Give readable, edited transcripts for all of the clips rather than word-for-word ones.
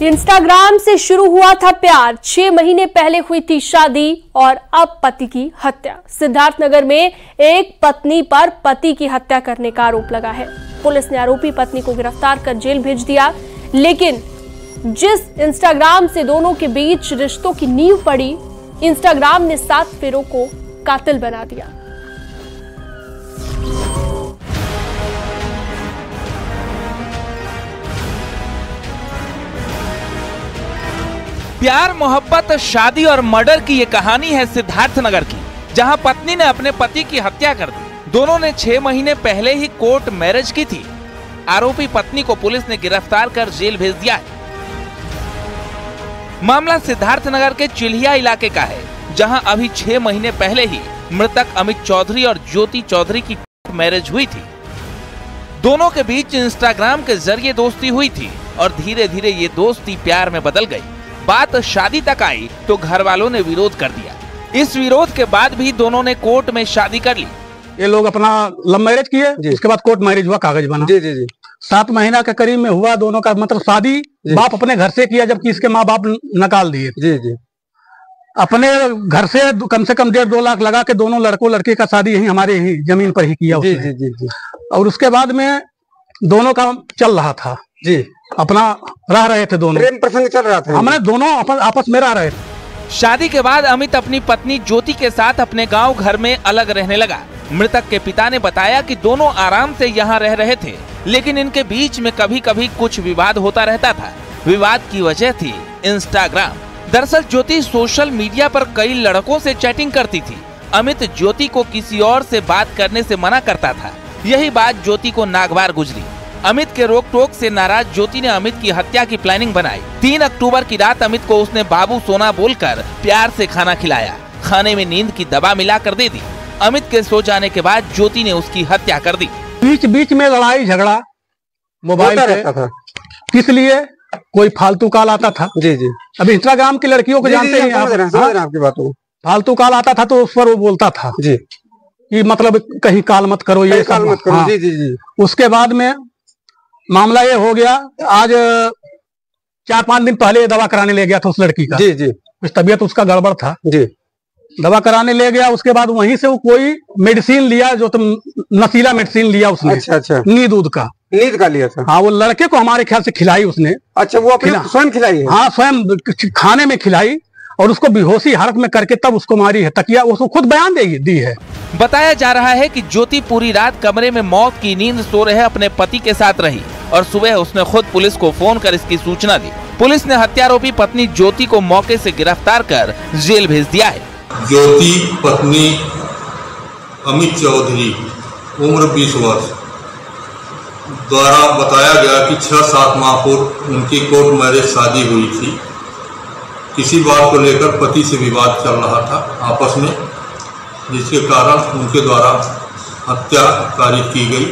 Instagram से शुरू हुआ था प्यार, 6 महीने पहले हुई थी शादी और अब पति की हत्या। सिद्धार्थनगर में एक पत्नी पर पति की हत्या करने का आरोप लगा है। पुलिस ने आरोपी पत्नी को गिरफ्तार कर जेल भेज दिया, लेकिन जिस इंस्टाग्राम से दोनों के बीच रिश्तों की नींव पड़ी, इंस्टाग्राम ने 7 फेरों को कातिल बना दिया। प्यार, मोहब्बत, शादी और मर्डर की ये कहानी है सिद्धार्थनगर की, जहां पत्नी ने अपने पति की हत्या कर दी। दोनों ने 6 महीने पहले ही कोर्ट मैरिज की थी। आरोपी पत्नी को पुलिस ने गिरफ्तार कर जेल भेज दिया है। मामला सिद्धार्थनगर के चिल्हिया इलाके का है, जहां अभी 6 महीने पहले ही मृतक अमित चौधरी और ज्योति चौधरी की मैरिज हुई थी। दोनों के बीच इंस्टाग्राम के जरिए दोस्ती हुई थी और धीरे धीरे ये दोस्ती प्यार में बदल गई। बात शादी तक आई तो घर वालों ने विरोध कर दिया। इस विरोध के बाद भी दोनों ने कोर्ट में शादी कर ली। ये लोग अपना लव मैरिज किए, उसके बाद कोर्ट मैरिज हुआ, कागज बना। जी जी जी 7 महीना के करीब में हुआ दोनों का, मतलब शादी बाप अपने घर से किया, जबकि इसके माँ बाप निकाल दिए। जी जी अपने घर से कम 1.5-2 लाख लगा के दोनों लड़कों लड़के का शादी यही हमारे ही जमीन पर ही किया उसने। जी जी जी और उसके बाद में दोनों का चल रहा था जी, अपना रह रहे थे, दोनों प्रेम प्रसंग चल रहा था, हमने दोनों आपस में रह रहे थे। शादी के बाद अमित अपनी पत्नी ज्योति के साथ अपने गांव घर में अलग रहने लगा। मृतक के पिता ने बताया कि दोनों आराम से यहां रह रहे थे, लेकिन इनके बीच में कभी कभी कुछ विवाद होता रहता था। विवाद की वजह थी इंस्टाग्राम। दरअसल ज्योति सोशल मीडिया पर कई लड़कों से चैटिंग करती थी। अमित ज्योति को किसी और से बात करने से मना करता था। यही बात ज्योति को नागवार गुजरी। अमित के रोक टोक से नाराज ज्योति ने अमित की हत्या की प्लानिंग बनाई। 3 अक्टूबर की रात अमित को उसने बाबू सोना बोलकर प्यार से खाना खिलाया। खाने में नींद की दवा मिलाकर दे दी। अमित के सो जाने के बाद ज्योति ने उसकी हत्या कर दी। बीच बीच में लड़ाई झगड़ा मोबाइल रहता था, किस लिए कोई फालतू कॉल आता था। जी जी अब इंस्टाग्राम की लड़कियों को जानते हैं आपकी बातों, फालतू कॉल आता था तो उस पर वो बोलता था जी कि मतलब कहीं कॉल मत करो, ये कॉल मत करो। जी जी जी उसके बाद में मामला ये हो गया, आज 4-5 दिन पहले दवा कराने ले गया था उस लड़की का। जी जी कुछ तबीयत उसका गड़बड़ था जी, दवा कराने ले गया। उसके बाद वहीं से वो कोई मेडिसिन लिया, जो तुम नशीला मेडिसिन लिया उसने। अच्छा अच्छा नींद का लिया था। हाँ वो लड़के को हमारे ख्याल से खिलाई उसने। अच्छा वो अपने स्वयं खिलाई है? हाँ स्वयं खाने में खिलाई और उसको बेहोशी हालत में करके तब उसको मारी है। तकिया उसको खुद बयान दी है। बताया जा रहा है कि ज्योति पूरी रात कमरे में मौत की नींद सो रहे अपने पति के साथ रही और सुबह उसने खुद पुलिस को फोन कर इसकी सूचना दी। पुलिस ने हत्यारोपी पत्नी ज्योति को मौके से गिरफ्तार कर जेल भेज दिया है। ज्योति पत्नी अमित चौधरी उम्र 20 वर्ष द्वारा बताया गया कि 6-7 माह पूर्व उनकी कोर्ट मैरिज शादी हुई थी। किसी बात को लेकर पति से विवाद चल रहा था आपस में, जिसके कारण उनके द्वारा हत्या कारित की गई।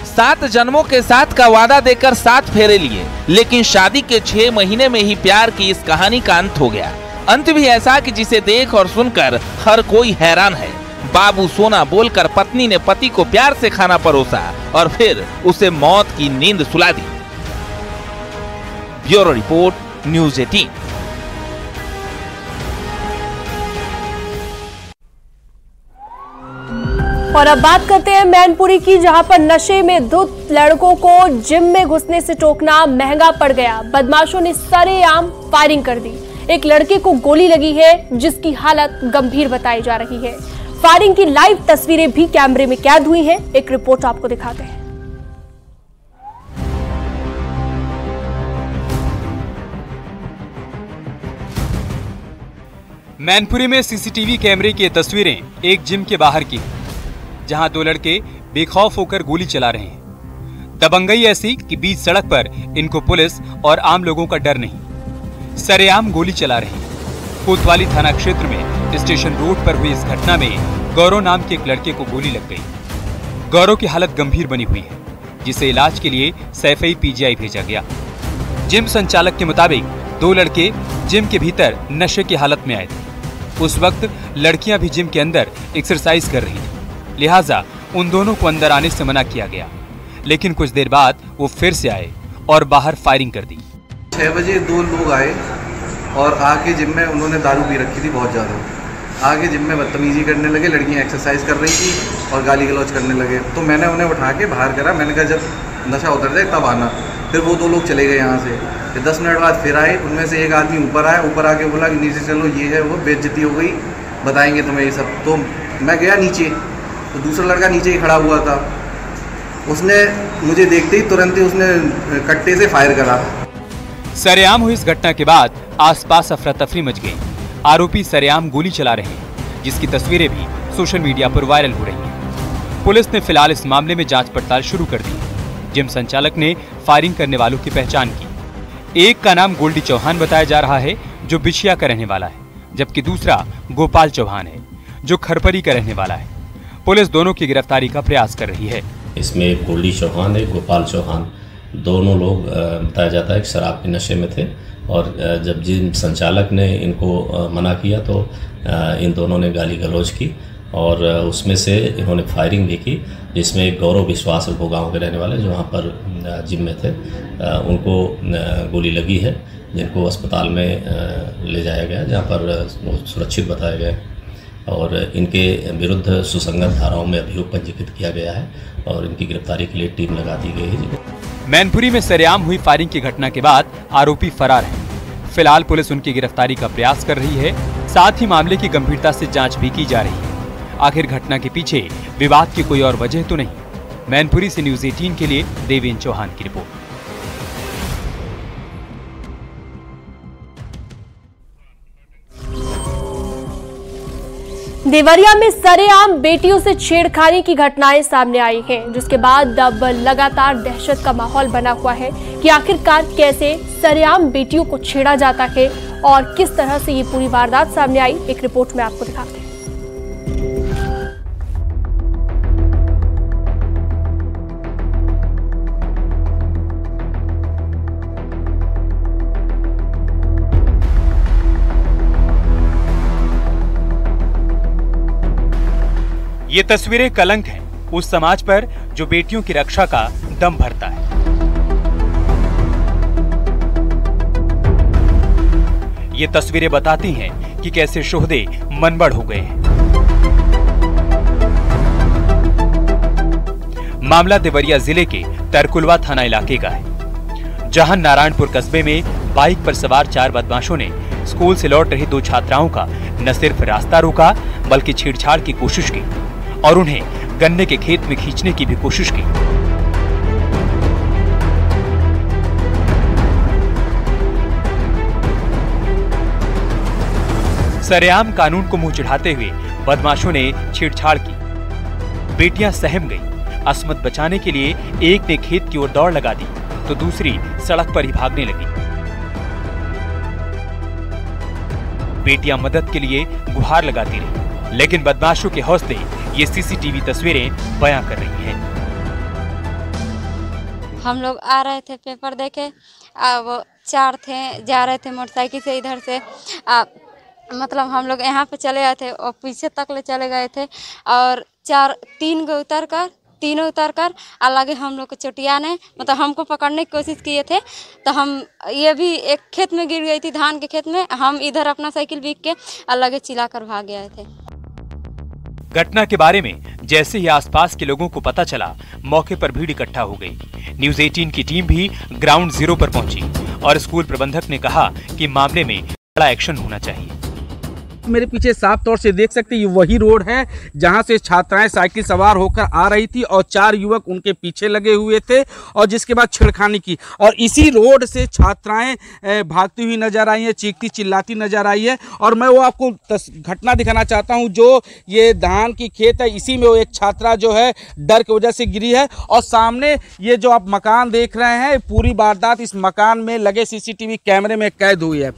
7 जन्मों के साथ का वादा देकर 7 फेरे लिए, लेकिन शादी के 6 महीने में ही प्यार की इस कहानी का अंत हो गया। अंत भी ऐसा कि जिसे देख और सुनकर हर कोई हैरान है। बाबू सोना बोलकर पत्नी ने पति को प्यार से खाना परोसा और फिर उसे मौत की नींद सुला दी। Bureau report, news 18। और अब बात करते हैं मैनपुरी की, जहां पर नशे में धुत लड़कों को जिम में घुसने से टोकना महंगा पड़ गया। बदमाशों ने सरेआम फायरिंग कर दी। एक लड़के को गोली लगी है, जिसकी हालत गंभीर बताई जा रही है। फायरिंग की लाइव तस्वीरें भी कैमरे में कैद हुई हैं। एक रिपोर्ट आपको दिखाते हैं। मैनपुरी में सीसीटीवी कैमरे की तस्वीरें एक जिम के बाहर की, जहां 2 लड़के बेखौफ होकर गोली चला रहे हैं। दबंगई ऐसी कि बीच सड़क पर इनको पुलिस और आम लोगों का डर नहीं। सरेआम गोली चला रहे हैं। कोतवाली थाना क्षेत्र में स्टेशन रोड पर हुई इस घटना में गौरव नाम के एक लड़के को गोली लग गई। गौरव की हालत गंभीर बनी हुई है, जिसे इलाज के लिए सैफई पीजीआई भेजा गया। जिम संचालक के मुताबिक 2 लड़के जिम के भीतर नशे की हालत में आए थे। उस वक्त लड़कियां भी जिम के अंदर एक्सरसाइज कर रही थी, लिहाजा उन दोनों को अंदर आने से मना किया गया। लेकिन कुछ देर बाद वो फिर से आए और बाहर फायरिंग कर दी। 6 बजे 2 लोग आए और आके जिम में उन्होंने दारू पी रखी थी बहुत ज़्यादा। आगे जिम में बदतमीजी करने लगे, लड़कियां एक्सरसाइज कर रही थी और गाली गलौज करने लगे। तो मैंने उन्हें उठा के बाहर करा, मैंने कहा जब नशा उतर जाए तब आना। फिर वो 2 लोग चले गए यहाँ से। फिर 10 मिनट बाद फिर आए, उनमें से एक आदमी ऊपर आया, ऊपर आके बोला कि नीचे चलो, ये है वो, बेइज्जती हो गई, बताएंगे तुम्हें ये सब। तो मैं गया नीचे, तो दूसरा लड़का नीचे ही खड़ा हुआ था। उसने मुझे देखते ही तुरंत ही उसने कट्टे से फायर करा। सरेआम हुई इस घटना के बाद आसपास अफरा तफरी मच गई। आरोपी सरेआम गोली चला रहे हैं, जिसकी तस्वीरें भी सोशल मीडिया पर वायरल हो रही हैं। पुलिस ने फिलहाल इस मामले में जांच पड़ताल शुरू कर दी। जिम संचालक ने फायरिंग करने वालों की पहचान की। एक का नाम गोल्डी चौहान बताया जा रहा है, जो बिछिया का रहने वाला है, जबकि दूसरा गोपाल चौहान है, जो खरपरी का रहने वाला है। पुलिस दोनों की गिरफ्तारी का प्रयास कर रही है। इसमें एक गोल्डी चौहान है, गोपाल चौहान, दोनों लोग बताया जाता है कि शराब के नशे में थे। और जब जिम संचालक ने इनको मना किया तो इन दोनों ने गाली गलौज की और उसमें से इन्होंने फायरिंग भी की, जिसमें एक गौरव विश्वास गांव के रहने वाले जो वहाँ पर जिम में थे, उनको गोली लगी है, जिनको अस्पताल में ले जाया गया, जहाँ पर सुरक्षित बताया गया और इनके विरुद्ध सुसंगत धाराओं में अभियोग पंजीकृत किया गया है और इनकी गिरफ्तारी के लिए टीम लगा दी गई है। मैनपुरी में सरेआम हुई फायरिंग की घटना के बाद आरोपी फरार है। फिलहाल पुलिस उनकी गिरफ्तारी का प्रयास कर रही है, साथ ही मामले की गंभीरता से जांच भी की जा रही है। आखिर घटना के पीछे विवाद की कोई और वजह तो नहीं। मैनपुरी से न्यूज़ 18 के लिए देवेंद्र चौहान की रिपोर्ट। देवरिया में सरेआम बेटियों से छेड़खानी की घटनाएं सामने आई हैं, जिसके बाद अब लगातार दहशत का माहौल बना हुआ है कि आखिरकार कैसे सरेआम बेटियों को छेड़ा जाता है और किस तरह से ये पूरी वारदात सामने आई। एक रिपोर्ट में आपको दिखाते हैं। ये तस्वीरें कलंक हैं उस समाज पर जो बेटियों की रक्षा का दम भरता है। ये तस्वीरें बताती हैं कि कैसे शोहदे मनबड़ हो गए हैं। मामला देवरिया जिले के तरकुलवा थाना इलाके का है, जहां नारायणपुर कस्बे में बाइक पर सवार 4 बदमाशों ने स्कूल से लौट रही 2 छात्राओं का न सिर्फ रास्ता रोका बल्कि छेड़छाड़ की कोशिश की और उन्हें गन्ने के खेत में खींचने की भी कोशिश की। सरेआम कानून को मुंह चढ़ाते हुए बदमाशों ने छेड़छाड़ की। बेटियां सहम गईं। असमत बचाने के लिए एक ने खेत की ओर दौड़ लगा दी तो दूसरी सड़क पर ही भागने लगी। बेटियां मदद के लिए गुहार लगाती रही, लेकिन बदमाशों के हौसले ये सीसीटीवी तस्वीरें बयां कर रही हैं। हम लोग आ रहे थे पेपर देके, वो 4 थे, जा रहे थे मोटरसाइकिल से इधर से, मतलब हम लोग यहाँ पे चले आए थे और पीछे तक ले चले गए थे और 3 गो तीनों उतर कर अलग हम लोग को चोटियाने, मतलब हमको पकड़ने की कोशिश किए थे। तो हम ये भी एक खेत में गिर गई थी, धान के खेत में। हम इधर अपना साइकिल बिक के अलग चिल्ला कर भाग गए थे। घटना के बारे में जैसे ही आसपास के लोगों को पता चला, मौके पर भीड़ इकट्ठा हो गई। न्यूज़ 18 की टीम भी ग्राउंड जीरो पर पहुंची और स्कूल प्रबंधक ने कहा कि मामले में बड़ा एक्शन होना चाहिए। मेरे पीछे साफ तौर से देख सकते हैं, ये वही रोड है जहां से छात्राएं साइकिल सवार होकर आ रही थी और 4 युवक उनके पीछे लगे हुए थे और जिसके बाद छेड़खानी की। और इसी रोड से छात्राएं भागती हुई नजर आई है, चीखती चिल्लाती नजर आई है। और मैं वो आपको घटना दिखाना चाहता हूं, जो ये धान की खेत है, इसी में वो एक छात्रा जो है डर की वजह से गिरी है। और सामने ये जो आप मकान देख रहे हैं, पूरी वारदात इस मकान में लगे सीसीटीवी कैमरे में कैद हुई है।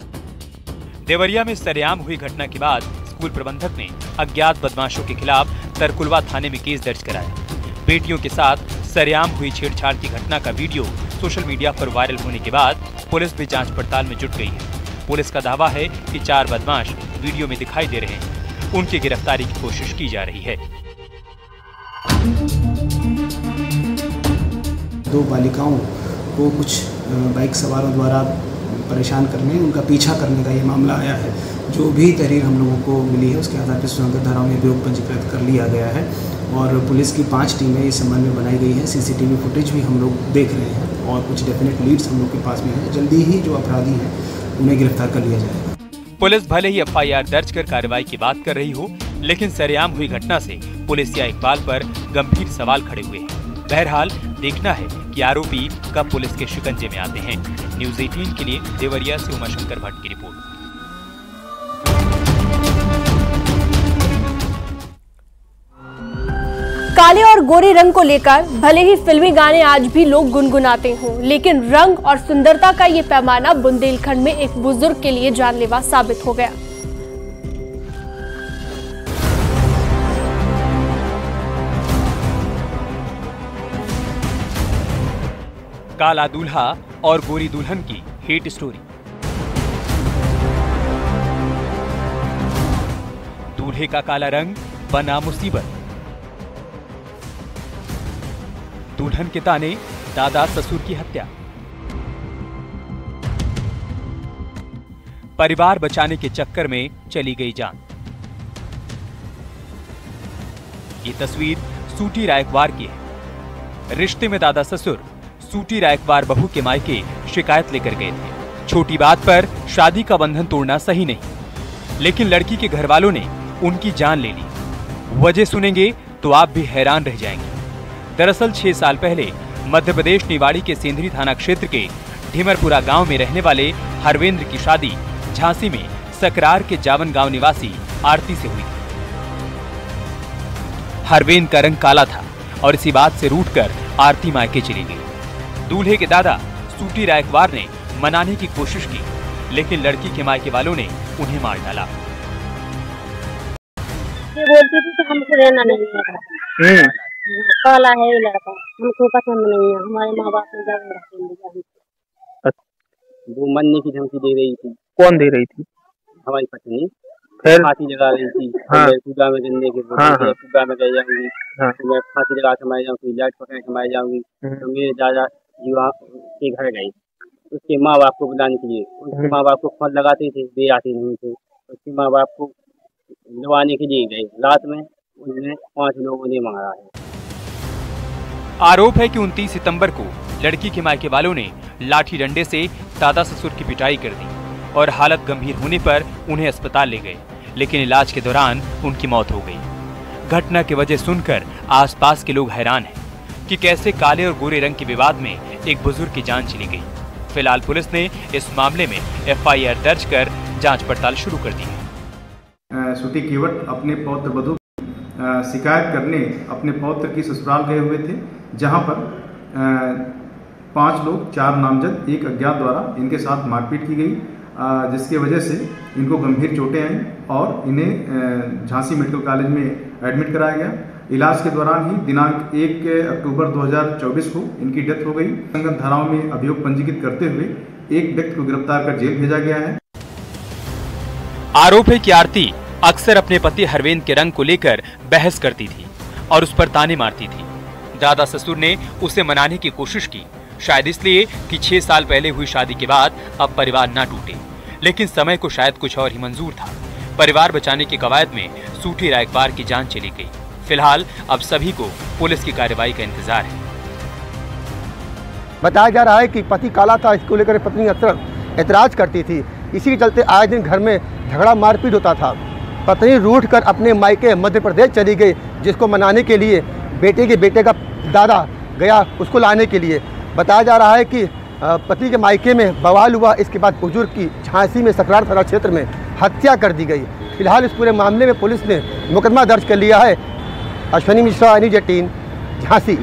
देवरिया में सरेआम हुई घटना के बाद स्कूल प्रबंधक ने अज्ञात बदमाशों के खिलाफ तरकुलवा थाने में केस दर्ज कराया। बेटियों के साथ सरेआम हुई छेड़छाड़ की घटना का वीडियो सोशल मीडिया पर वायरल होने के बाद पुलिस भी जांच पड़ताल में जुट गई है। पुलिस का दावा है कि 4 बदमाश वीडियो में दिखाई दे रहे हैं। उनकी गिरफ्तारी की कोशिश की जा रही है। 2 बालिकाओं को कुछ बाइक सवारों द्वारा परेशान करने, उनका पीछा करने का ये मामला आया है। जो भी तहरीर हम लोगों को मिली है उसके आधार पर सुसंगत धाराओं में अभियोग पंजीकृत कर लिया गया है और पुलिस की 5 टीमें इस संबंध में बनाई गई है। सीसीटीवी फुटेज भी हम लोग देख रहे हैं और कुछ डेफिनेट लीड्स हम लोग के पास में है। जल्दी ही जो अपराधी हैं उन्हें गिरफ्तार कर लिया जाएगा। पुलिस भले ही FIR दर्ज कर कार्रवाई की बात कर रही हो, लेकिन सरेआम हुई घटना से पुलिस या इकबाल पर गंभीर सवाल खड़े हुए हैं। बहरहाल देखना है कि आरोपी कब पुलिस के शिकंजे में आते हैं। न्यूज़ 18 के लिए देवरिया से उमाशंकर भट्ट की रिपोर्ट। काले और गोरे रंग को लेकर भले ही फिल्मी गाने आज भी लोग गुनगुनाते हों, लेकिन रंग और सुंदरता का ये पैमाना बुंदेलखंड में एक बुजुर्ग के लिए जानलेवा साबित हो गया। काला दूल्हा और गोरी दुल्हन की हिट स्टोरी। दूल्हे का काला रंग बना मुसीबत। दुल्हन के ताने, दादा ससुर की हत्या। परिवार बचाने के चक्कर में चली गई जान। ये तस्वीर सूटी रायकवार की है। रिश्ते में दादा ससुर सूटी रायकवार बहू के मायके शिकायत लेकर गए थे। छोटी बात पर शादी का बंधन तोड़ना सही नहीं, लेकिन लड़की के घर वालों ने उनकी जान ले ली। वजह सुनेंगे तो आप भी हैरान रह जाएंगे। दरअसल 6 साल पहले मध्य प्रदेश निवाड़ी के सेंधरी थाना क्षेत्र के ढिमरपुरा गांव में रहने वाले हरवेंद्र की शादी झांसी में सकरार के जावन गांव निवासी आरती से हुई। हरवेंद्र का रंग काला था और इसी बात से रूठकर आरती मायके चली गई। दूल्हे के दादा सूटी रायकवार ने मनाने की कोशिश की, लेकिन लड़की के मायके वालों ने उन्हें मार डाला। ये बोलती थी कि हमको रहना नहीं है, काला है ये लड़का, हमको पसंद नहीं है। हमारे माँ बाप ने जब रखेंगे वो मरने की धमकी दे रही थी। कौन दे रही थी? हमारी पत्नी। फिर फांसी लगा रही थी। हाँ। पूजा में गन्ने के पूजा में गई जाऊंगी। हाँ। तो मैं फांसी लगा के मार जाऊंगी, लाइट पकड़ के मार जाऊंगी। तो मेरे दादा युवा के घर गई, उसके माँ बाप को बुलाने के लिए। उसके माँ बाप को फोन लगाते थे, दे आते नहीं थे। उसके माँ बाप को बुलवाने के लिए गए। रात में उन्हें 5 लोगों ने मारा है। आरोप है कि 29 सितंबर को लड़की के मायके वालों ने लाठी डंडे से दादा ससुर की पिटाई कर दी और हालत गंभीर होने पर उन्हें अस्पताल ले गए, लेकिन इलाज के दौरान उनकी मौत हो गई। घटना की वजह सुनकर आसपास के लोग हैरान हैं कि कैसे काले और गोरे रंग के विवाद में एक बुजुर्ग की जान चली गई। फिलहाल पुलिस ने इस मामले में FIR दर्ज कर जांच पड़ताल शुरू कर दी है। सूटी केवट अपने पौत्र वधू शिकायत करने अपने पौत्र की ससुराल गए हुए थे, जहां पर 5 लोग 4 नामजद 1 अज्ञात द्वारा इनके साथ मारपीट की गई, जिसके वजह से इनको गंभीर चोटें आई और इन्हें झांसी मेडिकल कॉलेज में एडमिट कराया गया। इलाज के दौरान ही दिनांक 1 अक्टूबर 2024 को इनकी डेथ हो गई। संगत धाराओं में अभियोग पंजीकृत करते हुए एक व्यक्ति को गिरफ्तार कर जेल भेजा गया है। आरोप है कि आरती अक्सर अपने पति हरवेंद्र के रंग को लेकर बहस करती थी और उस पर ताने मारती थी। दादा ससुर ने उसे मनाने की कोशिश की, शायद इसलिए कि 6 साल पहले हुई शादी के बाद अब परिवार ना टूटे, लेकिन समय को शायद कुछ और ही मंजूर था। परिवार बचाने की कवायद में सूटी रायकवार की जान चली गई। फिलहाल अब सभी को पुलिस की कार्रवाई का इंतजार है। बताया जा रहा है कि पति काला था, इसको लेकर पत्नी अक्सर ऐतराज करती थी। इसी के चलते आए दिन घर में झगड़ा मारपीट होता था। पत्नी रूठ कर अपने मायके मध्य प्रदेश चली गई, जिसको मनाने के लिए बेटे का दादा गया उसको लाने के लिए। बताया जा रहा है कि पति के मायके में बवाल हुआ। इसके बाद बुजुर्ग की झांसी में सकरार थाना क्षेत्र में हत्या कर दी गई। फिलहाल इस पूरे मामले में पुलिस ने मुकदमा दर्ज कर लिया है। अश्विनी मिश्रा, न्यूज़ 18, झांसी।